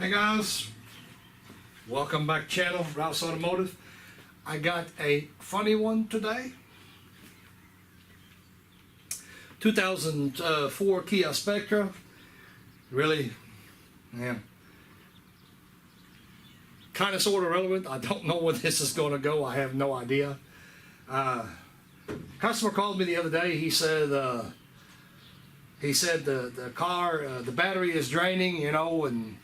Hey guys, welcome back channel, Ralph's Automotive. I got a funny one today. 2004 Kia Spectra. Really, yeah, kind of sort of relevant. I don't know where this is going to go. I have no idea. Customer called me the other day. He said the car, the battery is draining, you know, and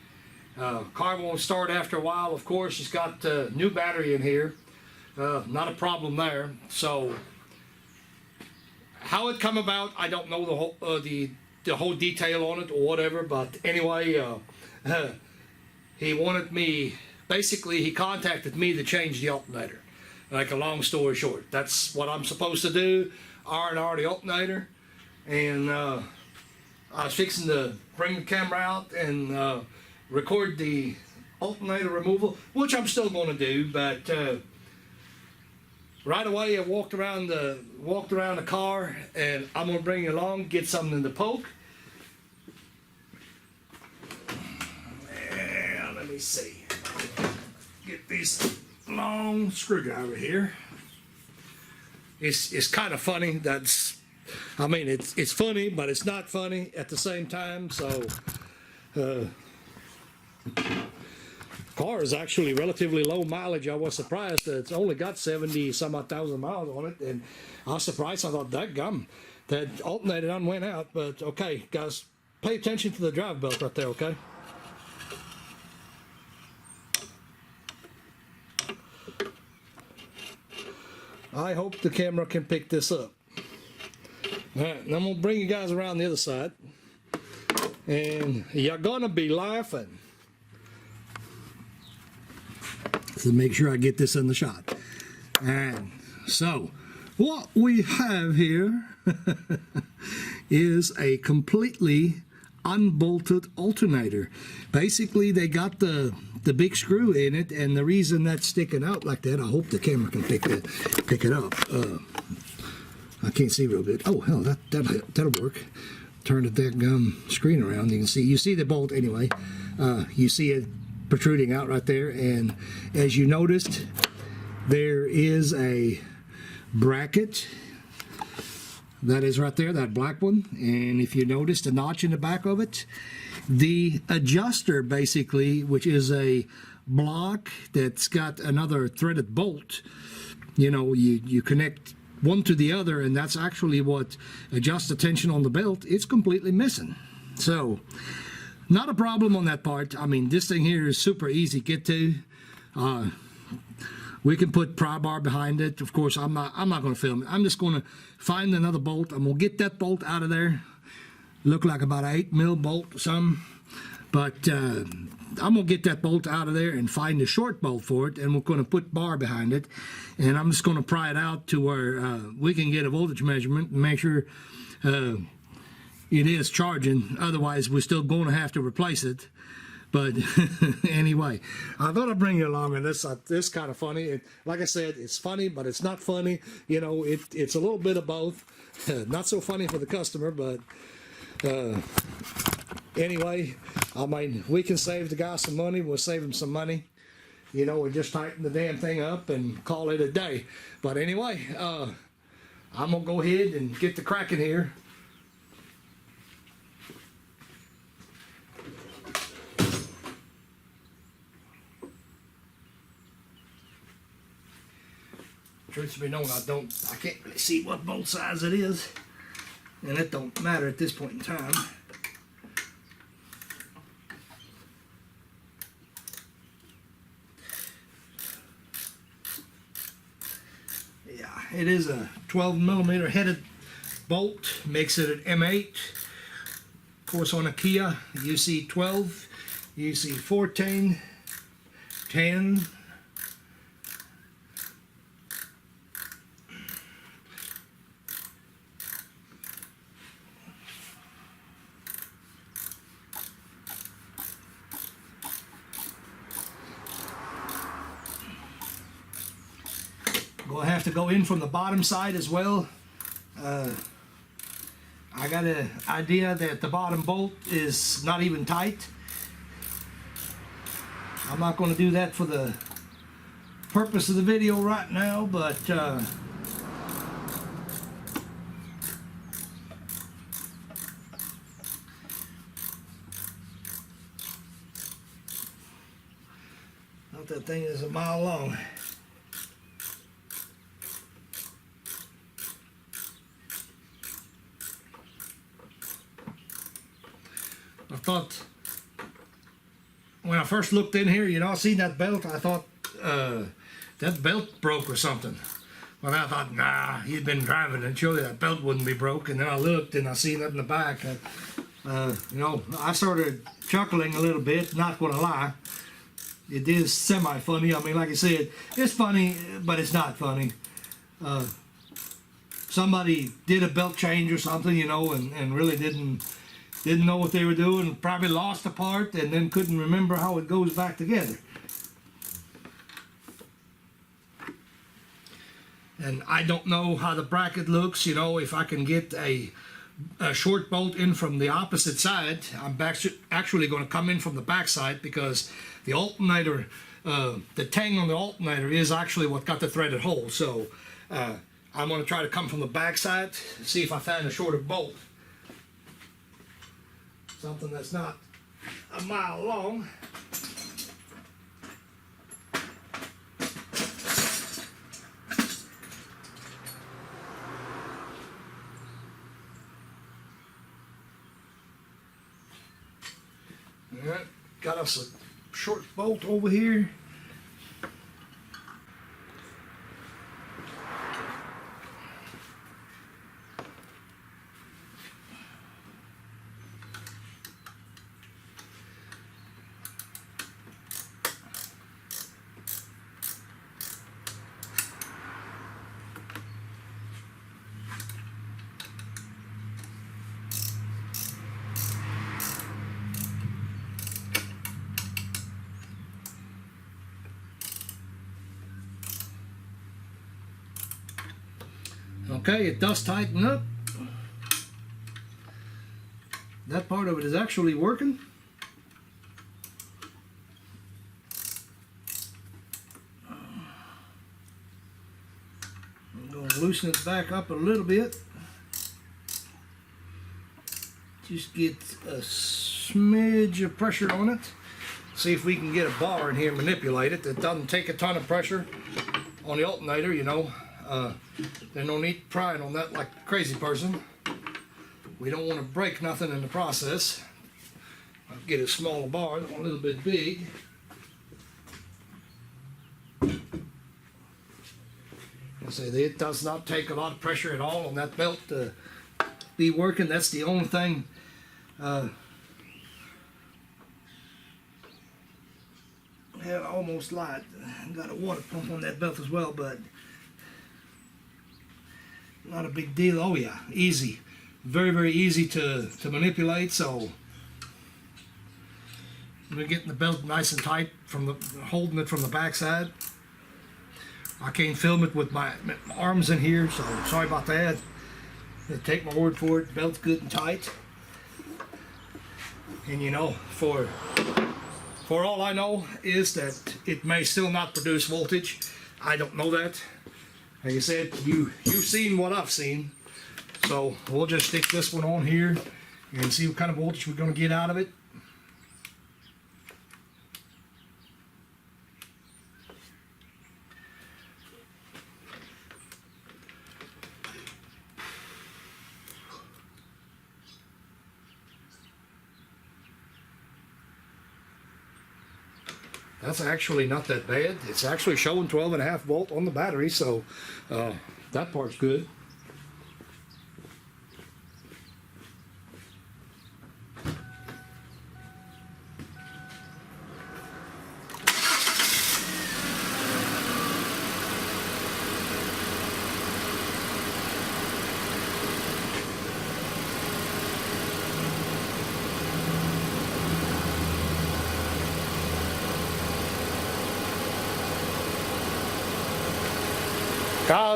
car won't start after a while. Of course, it's got new battery in here. Not a problem there. So how it come about, I don't know the whole detail on it or whatever. But anyway, he wanted me. Basically, he contacted me to change the alternator. Like a long story short, that's what I'm supposed to do. R&R the alternator, and I was fixing to bring the camera out and record the alternator removal, which I'm still going to do. But right away, I walked around the car, and I'm going to bring you along, get something to poke. And let me see, get this long screwdriver here. It's kind of funny. I mean, it's funny, but it's not funny at the same time. So car is actually relatively low mileage. I was surprised that it's only got 70 some odd thousand miles on it, and I was surprised. I thought, that gum, that alternator done went out. But okay, guys, pay attention to the drive belt right there, okay? I hope the camera can pick this up. Alright, and I'm going to bring you guys around the other side. And you're going to be laughing. So make sure I get this in the shot. And so, what we have here is a completely unbolted alternator. Basically, they got the big screw in it, and the reason that's sticking out like that, I hope the camera can pick it up. I can't see real good. Oh hell, that'll work. Turn the daggum screen around. You see the bolt anyway. You see it protruding out right there, and as you noticed, there is a bracket. That is right there, that black one. And if you notice the notch in the back of it, the adjuster basically, which is a block that's got another threaded bolt, you know, you connect one to the other, and that's actually what adjusts the tension on the belt. It's completely missing. So not a problem on that part. I mean, this thing here is super easy to get to. We can put pry bar behind it. Of course, I'm not going to film it. I'm just going to find another bolt. I'm going to get that bolt out of there. Look like about an 8mm bolt or something. But I'm going to get that bolt out of there and find a short bolt for it, and we're going to put bar behind it. And I'm just going to pry it out to where we can get a voltage measurement and make sure it is charging. Otherwise, we're still going to have to replace it. But anyway, I thought I'd bring you along on this. This kind of funny. Like I said, it's funny, but it's not funny. You know, it's a little bit of both. Not so funny for the customer, but anyway, I mean, we can save the guy some money. We'll save him some money. You know, we just tighten the damn thing up and call it a day. But anyway, I'm going to go ahead and get the cracking here. Truth to be known, I can't really see what bolt size it is, and it don't matter at this point in time. Yeah, it is a 12mm headed bolt, makes it an M8. Of course, on a Kia, you see 12, you see 14, 10. We'll have to go in from the bottom side as well. I got an idea that the bottom bolt is not even tight. I'm not going to do that for the purpose of the video right now, but I thought that thing is a mile long. I thought when I first looked in here, you know, I seen that belt, I thought that belt broke or something. Well, I thought, nah, he'd been driving and surely that belt wouldn't be broke. And then I looked and I seen it in the back. You know, I started chuckling a little bit, not gonna lie. It is semi-funny. I mean, like I said, it's funny, but it's not funny. Somebody did a belt change or something, you know, and really didn't know what they were doing, probably lost a part and then couldn't remember how it goes back together. And I don't know how the bracket looks, you know, if I can get a short bolt in from the opposite side. I'm actually going to come in from the back side because the alternator, the tang on the alternator is actually what got the threaded hole. So I'm going to try to come from the back side, see if I find a shorter bolt. Something that's not a mile long. Alright, got us a short bolt over here. Okay, it does tighten up. That part of it is actually working. I'm going to loosen it back up a little bit. Just get a smidge of pressure on it. See if we can get a bar in here and manipulate it. It doesn't take a ton of pressure on the alternator, you know. There's no need prying on that like a crazy person. We don't want to break nothing in the process. I'll get a smaller bar, a little bit big. I say it does not take a lot of pressure at all on that belt to be working. That's the only thing. Yeah, almost light. Got a water pump on that belt as well, but not a big deal. Oh yeah, easy. Very, very easy to manipulate. So we're getting the belt nice and tight from the holding it from the back side. I can't film it with my arms in here, so sorry about that. Take my word for it, the belt's good and tight. And you know, for all I know is that it may still not produce voltage. I don't know that. Like I said, you've seen what I've seen. So we'll just stick this one on here and see what kind of voltage we're going to get out of it. That's actually not that bad. It's actually showing 12.5 volt on the battery, so that part's good.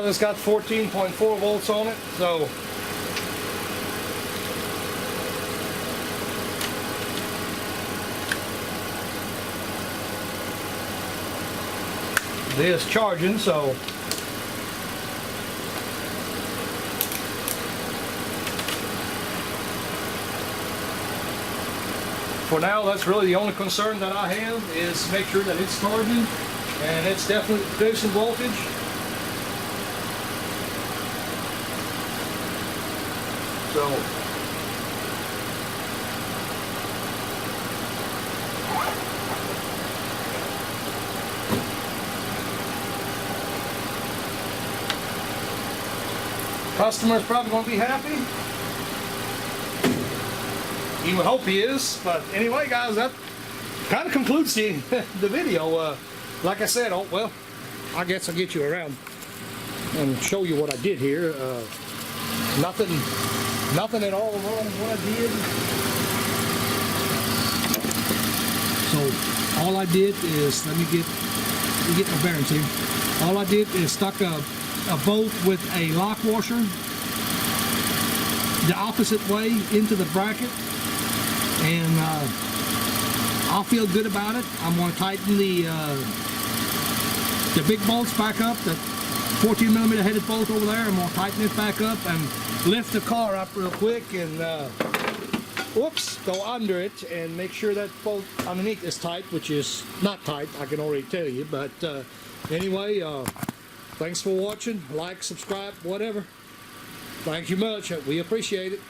It's got 14.4 volts on it, so this charging, so for now, that's really the only concern that I have, is make sure that it's charging and it's definitely producing voltage. So customer's probably going to be happy. He would hope he is. But anyway, guys, that kind of concludes the video. Like I said, oh well, I guess I'll get you around and show you what I did here. Nothing at all wrong with what I did. So all I did is, let me get my bearings here. All I did is stuck a bolt with a lock washer the opposite way into the bracket, and I'll feel good about it. I'm going to tighten the big bolts back up, the 14 millimeter headed bolt over there. I'm going to tighten it back up and lift the car up real quick and whoops, go under it and make sure that bolt underneath is tight, which is not tight, I can already tell you. But anyway, thanks for watching. Like, subscribe, whatever. Thank you much. We appreciate it.